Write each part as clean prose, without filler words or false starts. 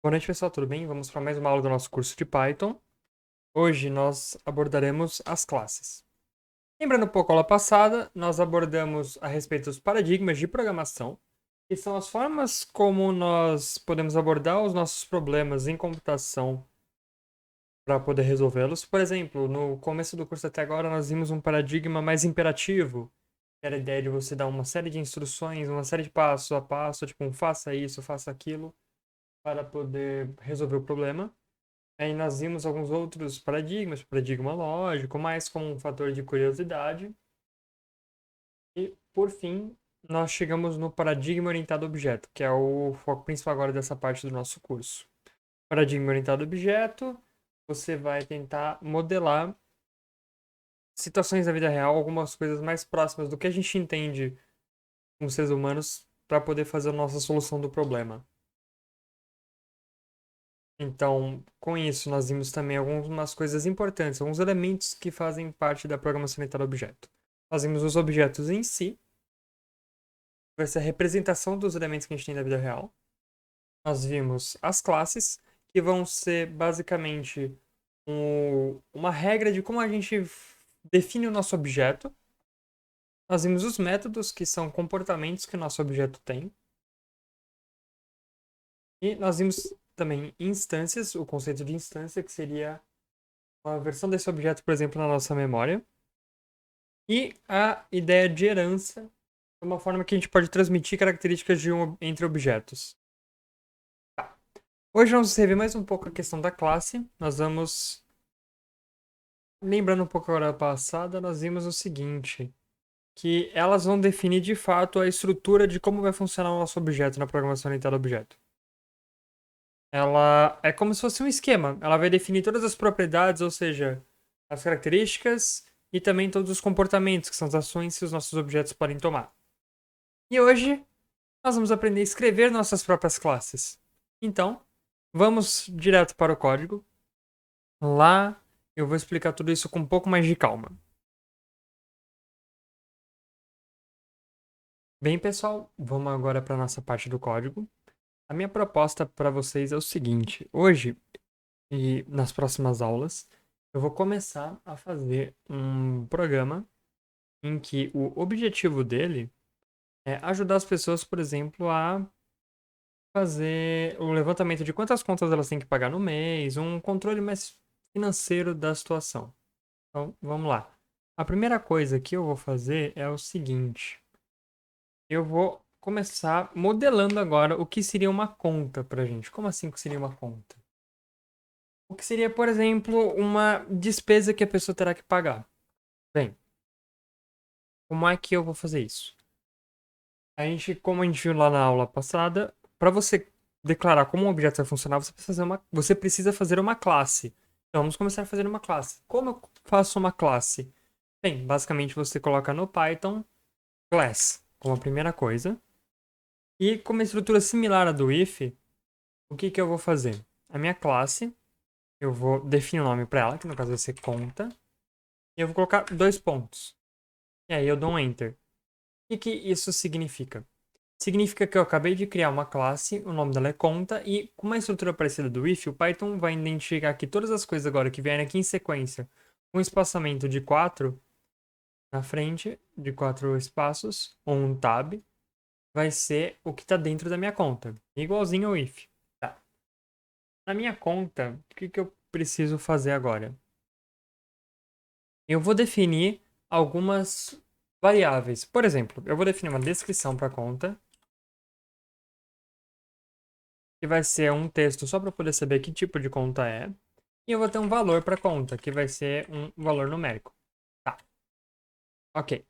Boa noite, pessoal, tudo bem? Vamos para mais uma aula do nosso curso de Python. Hoje nós abordaremos as classes. Lembrando um pouco a aula passada, nós abordamos a respeito dos paradigmas de programação, que são as formas como nós podemos abordar os nossos problemas em computação para poder resolvê-los. Por exemplo, no começo do curso até agora, nós vimos um paradigma mais imperativo, que era a ideia de você dar uma série de instruções, uma série de passo a passo, tipo, faça isso, faça aquilo, para poder resolver o problema. Aí nós vimos alguns outros paradigmas, paradigma lógico, mais como um fator de curiosidade. E, por fim, nós chegamos no paradigma orientado a objeto, que é o foco principal agora dessa parte do nosso curso. Paradigma orientado a objeto, você vai tentar modelar situações da vida real, algumas coisas mais próximas do que a gente entende como seres humanos, para poder fazer a nossa solução do problema. Então, com isso, nós vimos também algumas coisas importantes, alguns elementos que fazem parte da programação orientada a objeto. Nós vimos os objetos em si, vai ser a representação dos elementos que a gente tem da vida real. Nós vimos as classes, que vão ser basicamente uma regra de como a gente define o nosso objeto. Nós vimos os métodos, que são comportamentos que o nosso objeto tem. E nós vimos também instâncias, o conceito de instância, que seria uma versão desse objeto, por exemplo, na nossa memória. E a ideia de herança é uma forma que a gente pode transmitir características entre objetos. Hoje vamos rever mais um pouco a questão da classe. Nós vamos. Lembrando um pouco a hora passada, nós vimos o seguinte: que elas vão definir de fato a estrutura de como vai funcionar o nosso objeto na programação orientada a objeto. Ela é como se fosse um esquema. Ela vai definir todas as propriedades, ou seja, as características e também todos os comportamentos, que são as ações que os nossos objetos podem tomar. E hoje nós vamos aprender a escrever nossas próprias classes. Então, vamos direto para o código. Lá eu vou explicar tudo isso com um pouco mais de calma. Bem, pessoal, vamos agora para a nossa parte do código. A minha proposta para vocês é o seguinte: hoje e nas próximas aulas, eu vou começar a fazer um programa em que o objetivo dele é ajudar as pessoas, por exemplo, a fazer o levantamento de quantas contas elas têm que pagar no mês, um controle mais financeiro da situação. Então, vamos lá. A primeira coisa que eu vou fazer é o seguinte: eu vou começar modelando agora o que seria uma conta pra gente. Como assim que seria uma conta? O que seria, por exemplo, uma despesa que a pessoa terá que pagar. Bem, como é que eu vou fazer isso? Como a gente viu lá na aula passada, para você declarar como um objeto vai funcionar, você precisa fazer uma classe. Então vamos começar a fazer uma classe. Como eu faço uma classe? Bem, basicamente você coloca no Python class como a primeira coisa. E com uma estrutura similar à do if, o que eu vou fazer? A minha classe, eu vou definir o nome para ela, que no caso vai ser conta, e eu vou colocar 2 pontos. E aí eu dou um enter. O que isso significa? Significa que eu acabei de criar uma classe, o nome dela é conta, e com uma estrutura parecida do if, o Python vai identificar que todas as coisas agora que vierem aqui em sequência, com um espaçamento de 4 na frente, de 4 espaços, ou um tab, vai ser o que está dentro da minha conta, igualzinho ao if. Tá. Na minha conta, o que eu preciso fazer agora? Eu vou definir algumas variáveis. Por exemplo, eu vou definir uma descrição para a conta, que vai ser um texto só para poder saber que tipo de conta é. E eu vou ter um valor para a conta, que vai ser um valor numérico. Tá, ok.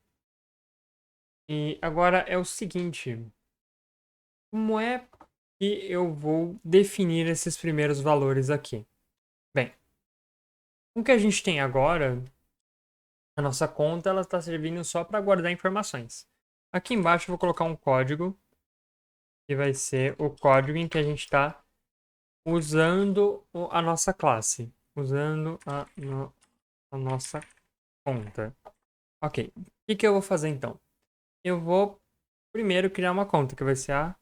E agora é o seguinte: como é que eu vou definir esses primeiros valores aqui? Bem, o que a gente tem agora, a nossa conta, ela está servindo só para guardar informações. Aqui embaixo eu vou colocar um código, que vai ser o código em que a gente está usando a nossa classe. Usando a nossa conta. Ok. O que eu vou fazer então? Eu vou primeiro criar uma conta, que vai ser a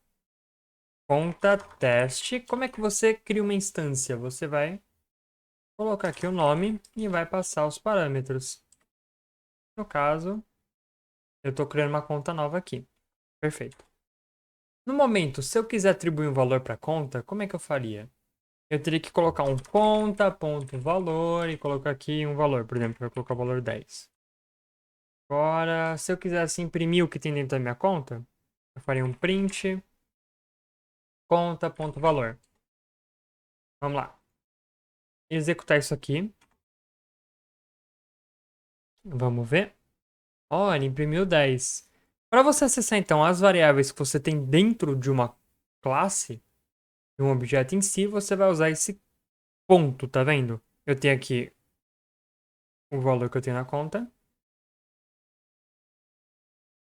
conta teste. Como é que você cria uma instância? Você vai colocar aqui o nome e vai passar os parâmetros. No caso, eu estou criando uma conta nova aqui. Perfeito. No momento, se eu quiser atribuir um valor para a conta, como é que eu faria? Eu teria que colocar um conta.valor e colocar aqui um valor. Por exemplo, eu vou colocar o valor 10. Agora, se eu quisesse imprimir o que tem dentro da minha conta, eu faria um print conta.valor. Vamos lá. Executar isso aqui. Vamos ver. Ó, ele imprimiu 10. Para você acessar, então, as variáveis que você tem dentro de uma classe, de um objeto em si, você vai usar esse ponto, tá vendo? Eu tenho aqui o valor que eu tenho na conta.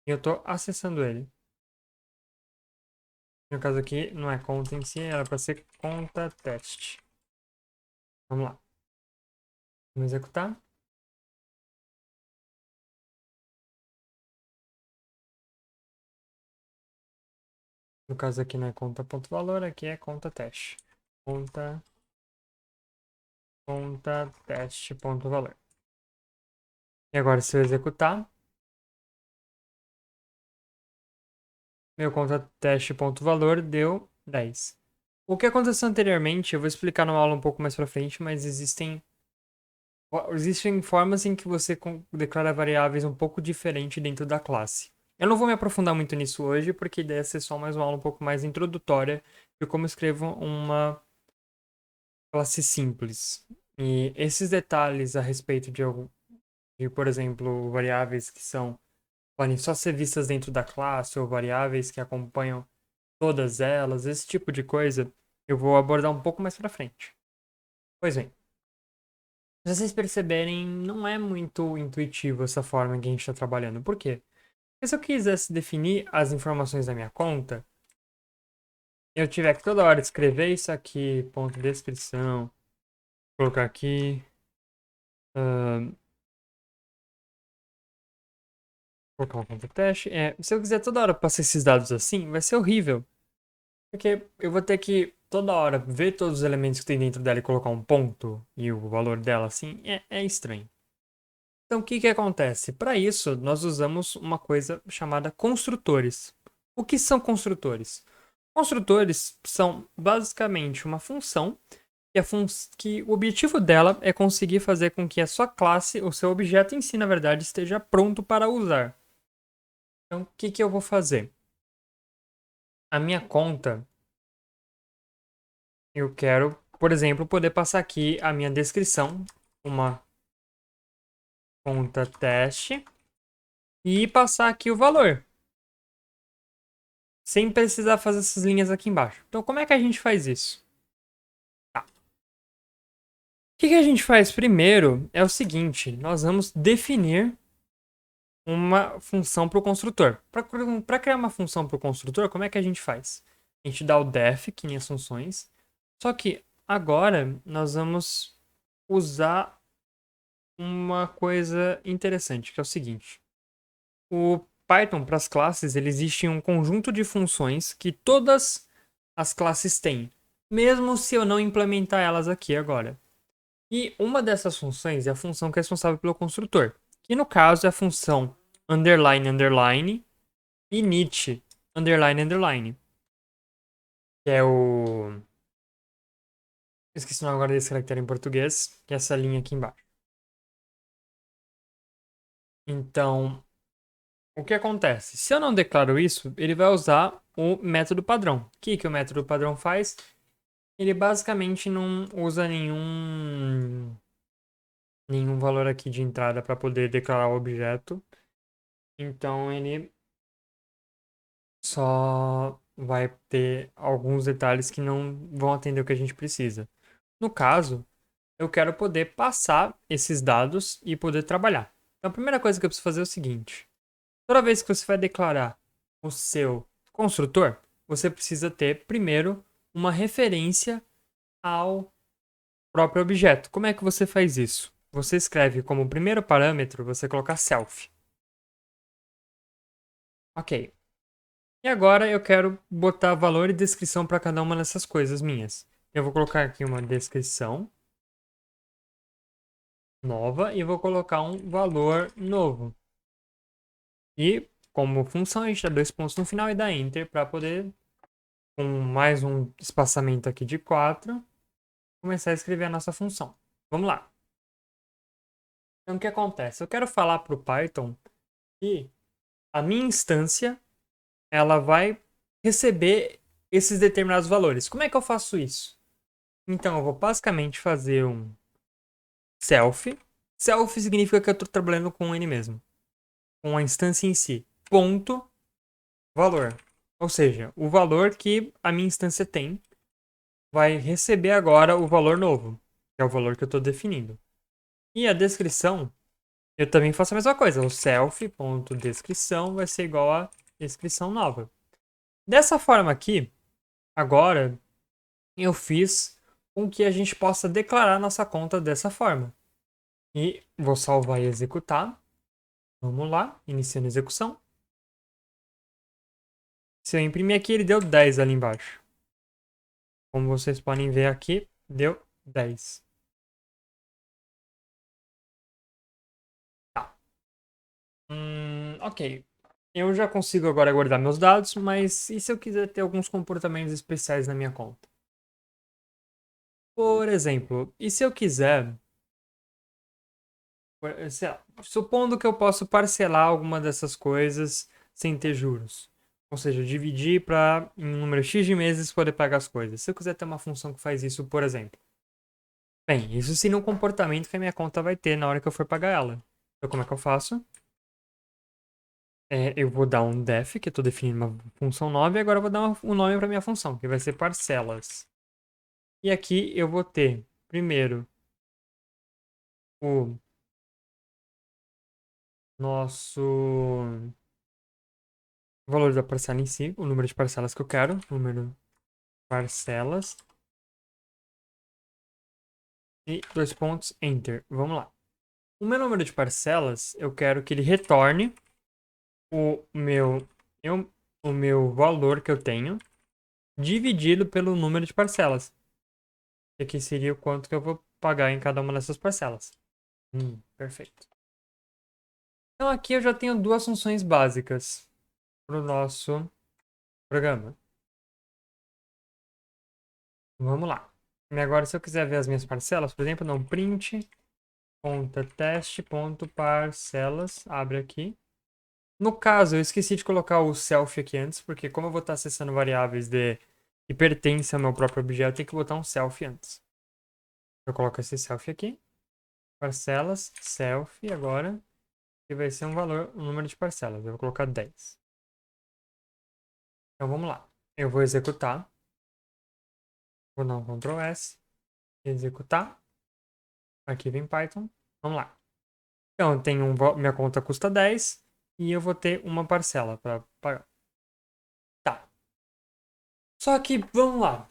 E eu estou acessando ele. No caso aqui, não é conta em si, era para ser conta teste. Vamos lá. Vamos executar. No caso aqui não é conta.valor, aqui é conta teste. Conta teste.valor. E agora, se eu executar, meu conta teste.valor deu 10. O que aconteceu anteriormente, eu vou explicar numa aula um pouco mais pra frente, mas existem formas em que você declara variáveis um pouco diferente dentro da classe. Eu não vou me aprofundar muito nisso hoje, porque a ideia é ser só mais uma aula um pouco mais introdutória de como escrevo uma classe simples. E esses detalhes a respeito de, por exemplo, variáveis que podem só ser vistas dentro da classe ou variáveis que acompanham todas elas, esse tipo de coisa, eu vou abordar um pouco mais pra frente. Pois bem, se vocês perceberem, não é muito intuitivo essa forma que a gente está trabalhando. Por quê? Porque se eu quisesse definir as informações da minha conta, eu tiver que toda hora escrever isso aqui, ponto de descrição, colocar aqui, ahn, colocar uma conta teste. Se eu quiser toda hora passar esses dados assim, vai ser horrível. Porque eu vou ter que toda hora ver todos os elementos que tem dentro dela e colocar um ponto e o valor dela assim, é estranho. Então, o que que acontece? Para isso, nós usamos uma coisa chamada construtores. O que são construtores? Construtores são basicamente uma função que o objetivo dela é conseguir fazer com que a sua classe, o seu objeto em si, na verdade, esteja pronto para usar. Então, o que que eu vou fazer? A minha conta, eu quero, por exemplo, poder passar aqui a minha descrição, uma conta teste, e passar aqui o valor, sem precisar fazer essas linhas aqui embaixo. Então, como é que a gente faz isso? Tá. O que a gente faz primeiro é o seguinte: nós vamos definir uma função para o construtor. Para criar uma função para o construtor, como é que a gente faz? A gente dá o def, que nem as funções, só que agora nós vamos usar uma coisa interessante, que é o seguinte: o Python, para as classes, ele existe um conjunto de funções que todas as classes têm, mesmo se eu não implementar elas aqui agora. E uma dessas funções é a função que é responsável pelo construtor, que no caso é a função underline underline init underline underline, que é o... Esqueci o nome agora desse caractere em português, que é essa linha aqui embaixo. Então, o que acontece? Se eu não declaro isso, ele vai usar o método padrão. O que o método padrão faz? Ele basicamente não usa nenhum valor aqui de entrada para poder declarar o objeto. Então ele só vai ter alguns detalhes que não vão atender o que a gente precisa. No caso, eu quero poder passar esses dados e poder trabalhar. Então a primeira coisa que eu preciso fazer é o seguinte: toda vez que você vai declarar o seu construtor, você precisa ter primeiro uma referência ao próprio objeto. Como é que você faz isso? Você escreve como primeiro parâmetro, você coloca self. Ok. E agora eu quero botar valor e descrição para cada uma dessas coisas minhas. Eu vou colocar aqui uma descrição nova e vou colocar um valor novo. E como função a gente dá 2 pontos no final e dá Enter para poder, com mais um espaçamento aqui de 4, começar a escrever a nossa função. Vamos lá. Então o que acontece? Eu quero falar para o Python que a minha instância ela vai receber esses determinados valores. Como é que eu faço isso? Então, eu vou basicamente fazer um self. Self significa que eu estou trabalhando com ele mesmo. Com a instância em si. Ponto valor. Ou seja, o valor que a minha instância tem vai receber agora o valor novo. Que é o valor que eu estou definindo. E a descrição, eu também faço a mesma coisa. O self.descrição vai ser igual a descrição nova. Dessa forma aqui, agora, eu fiz com que a gente possa declarar nossa conta dessa forma. E vou salvar e executar. Vamos lá, iniciando a execução. Se eu imprimir aqui, ele deu 10 ali embaixo. Como vocês podem ver aqui, deu 10. Tá. Ok. Eu já consigo agora guardar meus dados, mas e se eu quiser ter alguns comportamentos especiais na minha conta? Por exemplo, e se eu quiser, sei lá, supondo que eu posso parcelar alguma dessas coisas sem ter juros. Ou seja, dividir para em um número X de meses poder pagar as coisas. Se eu quiser ter uma função que faz isso, por exemplo. Bem, isso seria um comportamento que a minha conta vai ter na hora que eu for pagar ela. Então, como é que eu faço? Eu vou dar um def, que eu estou definindo uma função nova, e agora eu vou dar um nome para minha função, que vai ser parcelas. E aqui eu vou ter, primeiro, o nosso valor da parcela em si, o número de parcelas que eu quero, número de parcelas, e 2 pontos, enter. Vamos lá. O meu número de parcelas, eu quero que ele retorne o meu, o meu valor que eu tenho, dividido pelo número de parcelas. Que aqui seria o quanto que eu vou pagar em cada uma dessas parcelas. Perfeito. Então aqui eu já tenho duas funções básicas para o nosso programa. Vamos lá. E agora, se eu quiser ver as minhas parcelas, por exemplo, não print conta teste.parcelas, abre aqui. No caso, eu esqueci de colocar o self aqui antes, porque como eu vou estar acessando variáveis que pertencem ao meu próprio objeto, eu tenho que botar um self antes. Eu coloco esse self aqui, parcelas, self, agora, que vai ser um valor, um número de parcelas. Eu vou colocar 10. Então vamos lá. Eu vou executar. Vou dar um Ctrl S, executar. Arquivo em Python. Vamos lá. Então, eu tenho minha conta custa 10 e eu vou ter uma parcela para pagar. Tá. Só que, vamos lá.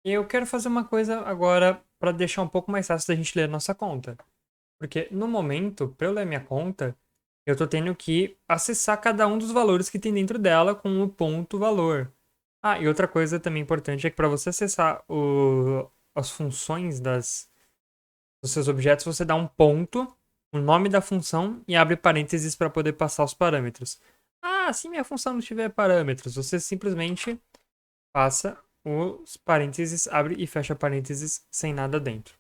Eu quero fazer uma coisa agora para deixar um pouco mais fácil da gente ler a nossa conta. Porque no momento, para eu ler minha conta, eu tô tendo que acessar cada um dos valores que tem dentro dela com o ponto valor. Ah, e outra coisa também importante é que para você acessar as funções dos seus objetos, você dá um ponto, o nome da função e abre parênteses para poder passar os parâmetros. Ah, se minha função não tiver parâmetros, você simplesmente passa os parênteses, abre e fecha parênteses sem nada dentro.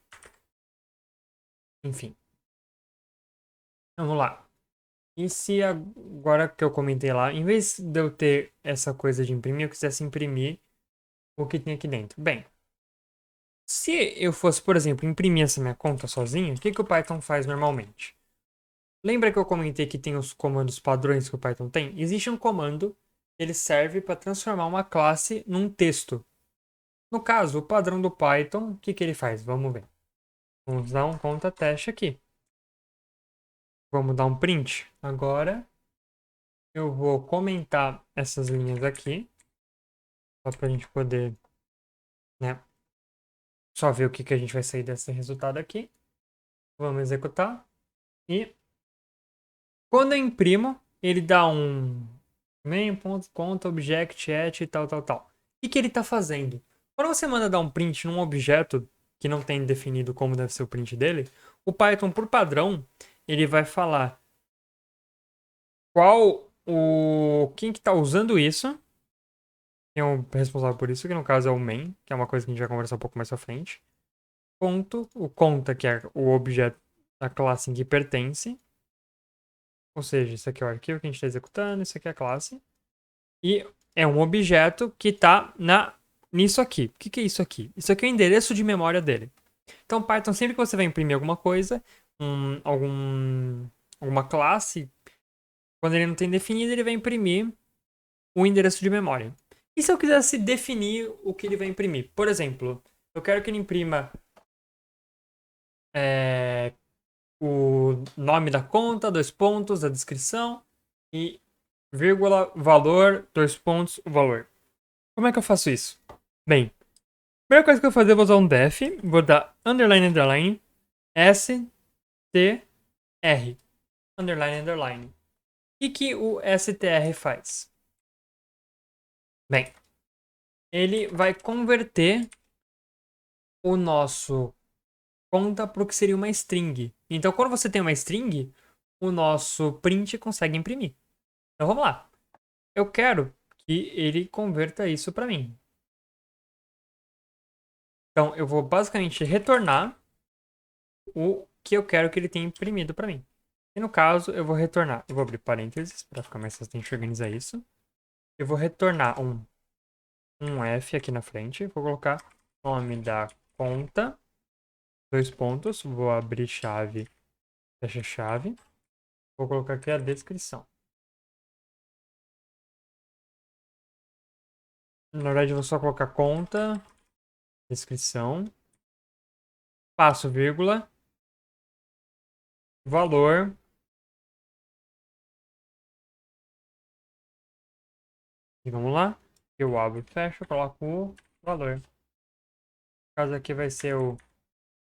Enfim. Vamos lá. E se agora que eu comentei lá, em vez de eu ter essa coisa de imprimir, eu quisesse imprimir o que tem aqui dentro? Bem, se eu fosse, por exemplo, imprimir essa minha conta sozinho, o que o Python faz normalmente? Lembra que eu comentei que tem os comandos padrões que o Python tem? Existe um comando que ele serve para transformar uma classe num texto. No caso, o padrão do Python, o que ele faz? Vamos ver. Vamos dar um conta teste aqui. Vamos dar um print. Agora eu vou comentar essas linhas aqui, só para a gente poder, né, só ver o que a gente vai sair desse resultado aqui. Vamos executar. E quando eu imprimo, ele dá um main, ponto, conta, object, et e tal, tal, tal. O que ele está fazendo? Quando você manda dar um print num objeto que não tem definido como deve ser o print dele, o Python, por padrão, ele vai falar quem que está usando isso, quem é o responsável por isso, que no caso é o main, que é uma coisa que a gente vai conversar um pouco mais pra frente. Ponto, o conta, que é o objeto da classe em que pertence. Ou seja, isso aqui é o arquivo que a gente está executando, isso aqui é a classe. E é um objeto que está nisso aqui. O que é isso aqui? Isso aqui é o endereço de memória dele. Então, Python, sempre que você vai imprimir alguma coisa, alguma classe, quando ele não tem definido, ele vai imprimir o endereço de memória. E se eu quisesse definir o que ele vai imprimir? Por exemplo, eu quero que ele imprima o nome da conta, dois pontos, a descrição e vírgula, valor, dois pontos, o valor. Como é que eu faço isso? Bem, a primeira coisa que eu vou fazer, eu vou usar um def, vou dar underline, underline, s, t, r, underline, underline. O que o str faz? Bem, ele vai converter o nosso conta para o que seria uma string. Então, quando você tem uma string, o nosso print consegue imprimir. Então, vamos lá. Eu quero que ele converta isso para mim. Então, eu vou basicamente retornar o que eu quero que ele tenha imprimido para mim. E no caso, eu vou retornar. Eu vou abrir parênteses para ficar mais fácil de gente organizar isso. Eu vou retornar um F aqui na frente. Vou colocar nome da conta, dois pontos. Vou abrir chave, fecha chave. Vou colocar aqui a descrição. Na verdade, eu vou só colocar conta, descrição, passo vírgula, valor. E vamos lá. Eu abro e fecho, coloco o valor. No caso aqui vai ser o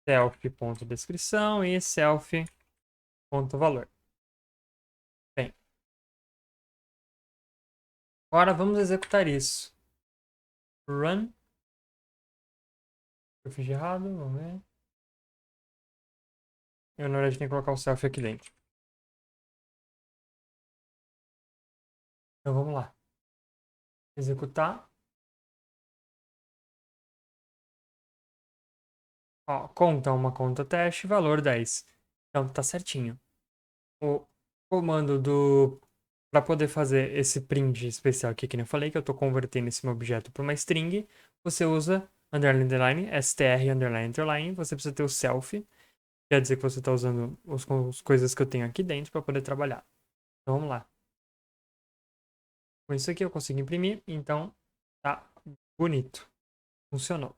self.descrição e self.valor. Bem, agora vamos executar isso. Run. Eu fiz de errado, vamos ver. Eu, na verdade, tenho que colocar o self aqui dentro. Então vamos lá. Executar. Ó, conta uma conta teste, valor 10. Então tá certinho. O comando para poder fazer esse print especial aqui, que nem eu falei, que eu tô convertendo esse meu objeto para uma string, você usa underline, underline, str, underline, underline, você precisa ter o self, quer dizer que você está usando as coisas que eu tenho aqui dentro para poder trabalhar. Então vamos lá. Com isso aqui eu consigo imprimir, então tá bonito. Funcionou.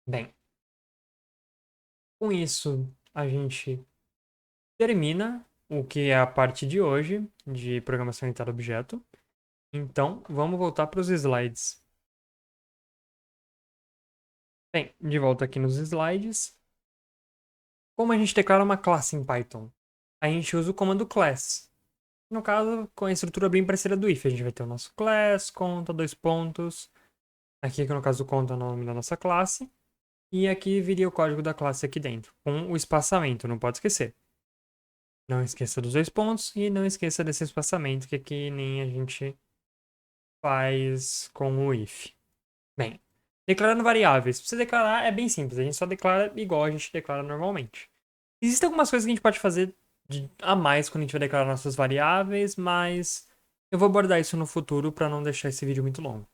Bem, com isso a gente termina o que é a parte de hoje de programação orientada a objeto. Então, vamos voltar para os slides. Bem, de volta aqui nos slides. Como a gente declara uma classe em Python? A gente usa o comando class. No caso, com a estrutura bem parecida do if. A gente vai ter o nosso class, conta, dois pontos. Aqui, que no caso, conta é o nome da nossa classe. E aqui viria o código da classe aqui dentro, com o espaçamento, não pode esquecer. Não esqueça dos dois pontos e não esqueça desse espaçamento, que aqui nem a gente faz com o if. Bem, declarando variáveis. Pra você declarar é bem simples, a gente só declara igual a gente declara normalmente. Existem algumas coisas que a gente pode fazer a mais quando a gente vai declarar nossas variáveis, mas eu vou abordar isso no futuro para não deixar esse vídeo muito longo.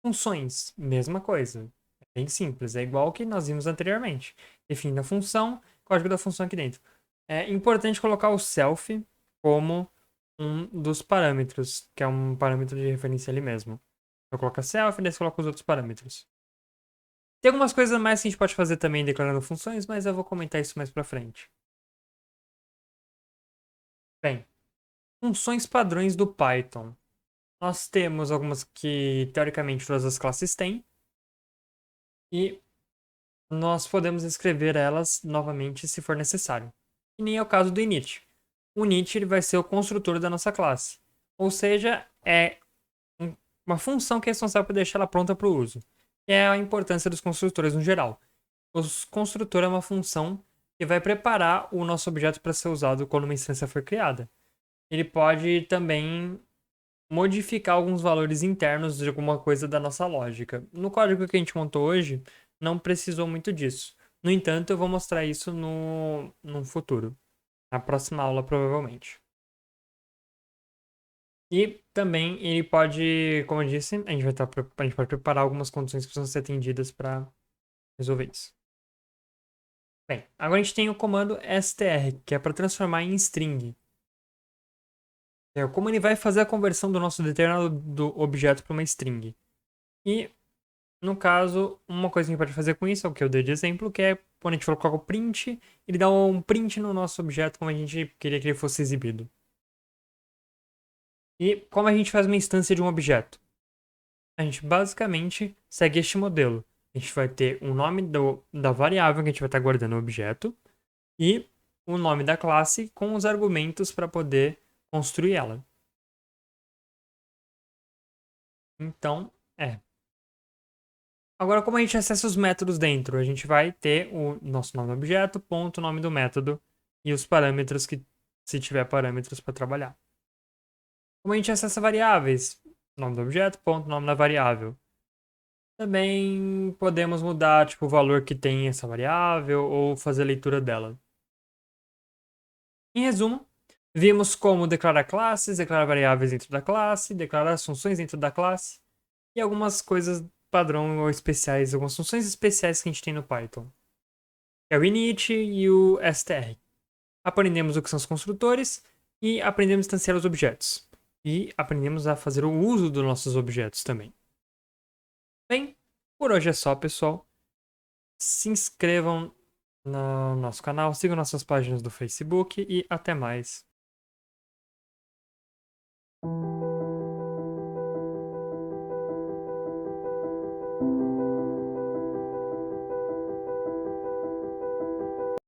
Funções, mesma coisa. É bem simples, é igual ao que nós vimos anteriormente. Define a função, código da função aqui dentro. É importante colocar o self como um dos parâmetros, que é um parâmetro de referência ali mesmo. Eu coloco a self e daí você coloca os outros parâmetros. Tem algumas coisas mais que a gente pode fazer também declarando funções, mas eu vou comentar isso mais pra frente. Bem, funções padrões do Python. Nós temos algumas que, teoricamente, todas as classes têm. E nós podemos escrever elas novamente se for necessário. E nem é o caso do init. o init ele vai ser o construtor da nossa classe. Ou seja, é uma função que é responsável por deixar ela pronta para o uso. E é a importância dos construtores no geral. O construtor é uma função que vai preparar o nosso objeto para ser usado quando uma instância for criada. Ele pode também modificar alguns valores internos de alguma coisa da nossa lógica. No código que a gente montou hoje, não precisou muito disso. No entanto, eu vou mostrar isso no futuro. Na próxima aula, provavelmente. E também ele pode, como eu disse, a gente pode preparar algumas condições que precisam ser atendidas para resolver isso. Bem, agora a gente tem o comando str, que é para transformar em string. É como ele vai fazer a conversão do nosso determinado objeto para uma string. E, no caso, uma coisa que a gente pode fazer com isso é o que eu dei de exemplo, que é quando a gente coloca o print, ele dá um print no nosso objeto como a gente queria que ele fosse exibido. E como a gente faz uma instância de um objeto? A gente basicamente segue este modelo. A gente vai ter o nome da variável que a gente vai estar guardando o objeto e o nome da classe com os argumentos para poder construir ela. Então, Agora, como a gente acessa os métodos dentro? A gente vai ter o nosso nome do objeto, ponto, nome do método e os parâmetros se tiver parâmetros para trabalhar. Como a gente acessa variáveis? Nome do objeto, ponto, nome da variável. Também podemos mudar tipo, o valor que tem essa variável ou fazer a leitura dela. Em resumo, vimos como declarar classes, declarar variáveis dentro da classe, declarar as funções dentro da classe e algumas coisas padrão ou especiais, algumas funções especiais que a gente tem no Python. É o init e o str. Aprendemos o que são os construtores e aprendemos a instanciar os objetos. E aprendemos a fazer o uso dos nossos objetos também. Bem, por hoje é só, pessoal. Se inscrevam no nosso canal, sigam nossas páginas do Facebook e até mais.